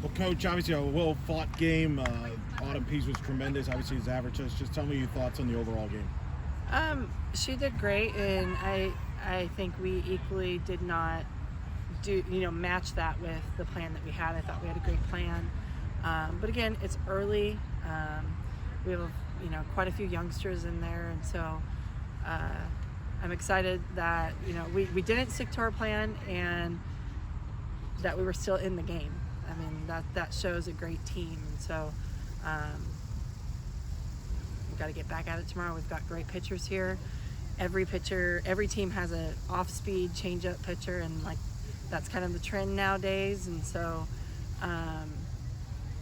Well, Coach, obviously a well-fought game. Autumn Pease was tremendous. Obviously, his average. Just tell me your thoughts on the overall game. She did great, and I think we equally did not match that with the plan that we had. I thought we had a great plan, but again, it's early. We have quite a few youngsters in there, and so I'm excited that we didn't stick to our plan and that we were still in the game. I mean, that shows a great team, and so we've got to get back at it tomorrow. We've got great pitchers here. Every team has an off-speed change-up pitcher, and that's kind of the trend nowadays. And so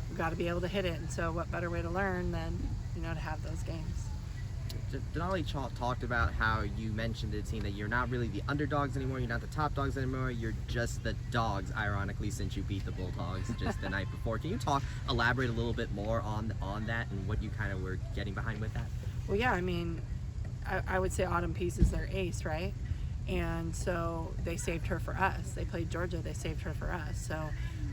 we've got to be able to hit it. And so, what better way to learn than to have those games? Denali talked about how you mentioned to the team that you're not really the underdogs anymore, you're not the top dogs anymore, you're just the dogs, ironically, since you beat the Bulldogs just the night before. Can you elaborate a little bit more on that and what you kind of were getting behind with that? Well, yeah, I mean, I would say Autumn Pease is their ace, right? And so they saved her for us. They played Georgia, they saved her for us. So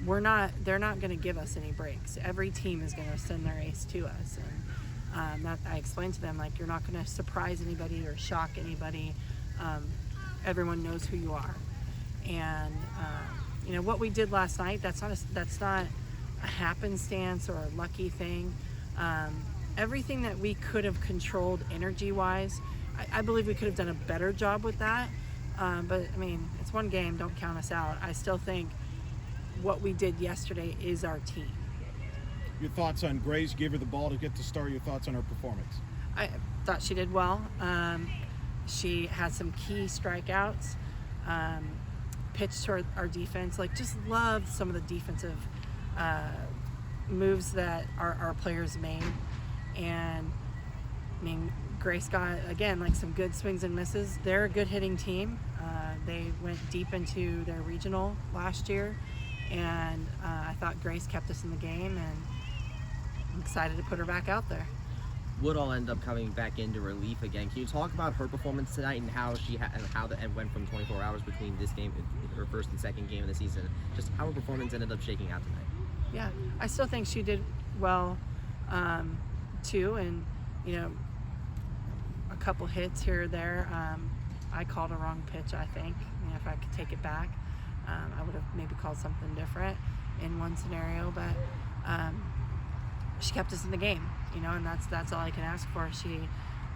they're not going to give us any breaks. Every team is going to send their ace to us. And that I explained to them, you're not going to surprise anybody or shock anybody. Everyone knows who you are. And what we did last night, that's not a happenstance or a lucky thing. Everything that we could have controlled energy-wise, I believe we could have done a better job with that. But I mean, it's one game, don't count us out. I still think what we did yesterday is our team. Your thoughts on Grace? Gave her the ball to get to start. Your thoughts on her performance? I thought she did well. She had some key strikeouts, pitched to our defense. Just loved some of the defensive moves that our players made. And I mean, Grace got, again, some good swings and misses. They're a good hitting team. They went deep into their regional last year, and I thought Grace kept us in the game, and I'm excited to put her back out there. Woodall ended up coming back into relief again. Can you talk about her performance tonight and how it went from 24 hours between this game, her first and second game of the season, just how her performance ended up shaking out tonight? Yeah, I still think she did well too, and a couple hits here or there. I called a wrong pitch, I think. If I could take it back, I would have maybe called something different in one scenario, but she kept us in the game, and that's all I can ask for. She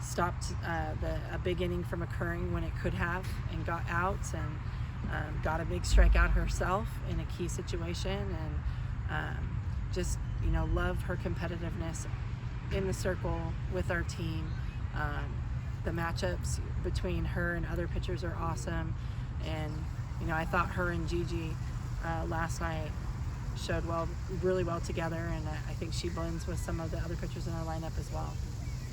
stopped a big inning from occurring when it could have, and got outs, and got a big strikeout herself in a key situation, and just love her competitiveness in the circle with our team. The matchups between her and other pitchers are awesome, and I thought her and Gigi last night showed really well together, and I think she blends with some of the other pitchers in our lineup as well.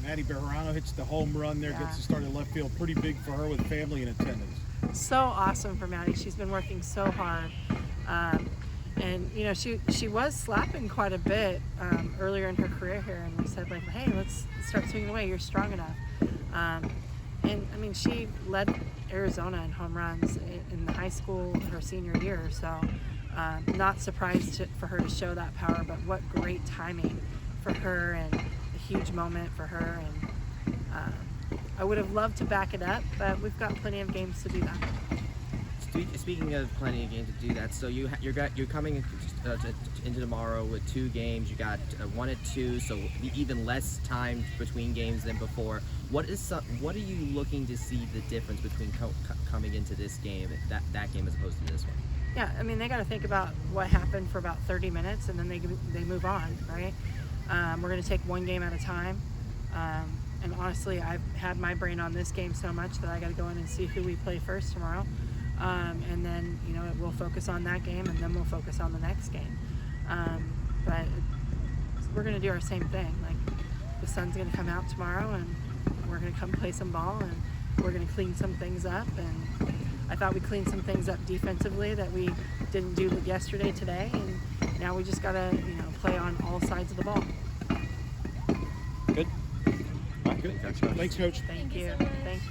Maddie Bejarano hits the home run there, gets to start in left field. Pretty big for her with family in attendance. So awesome for Maddie. She's been working so hard. And she was slapping quite a bit earlier in her career here, and we said hey, let's start swinging away. You're strong enough. And I mean, she led Arizona in home runs in the high school her senior year. So not surprised for her to show that power, but what great timing for her, and a huge moment for her. And I would have loved to back it up, but we've got plenty of games to do that. Speaking of plenty of games to do that, so you're coming into tomorrow with 2 games. You got 1 at 2, so even less time between games than before. What are you looking to see the difference between coming into this game, that game, as opposed to this one? Yeah, I mean, they got to think about what happened for about 30 minutes, and then they move on, right? We're going to take one game at a time. And honestly, I've had my brain on this game so much that I got to go in and see who we play first tomorrow. And then, we'll focus on that game, and then we'll focus on the next game. But we're going to do our same thing. The sun's going to come out tomorrow, and we're going to come play some ball, and we're going to clean some things up. And I thought we cleaned some things up defensively that we didn't do yesterday, today. And now we just got to, play on all sides of the ball. Good. Good. Thanks, Coach. Thank you. Thank you.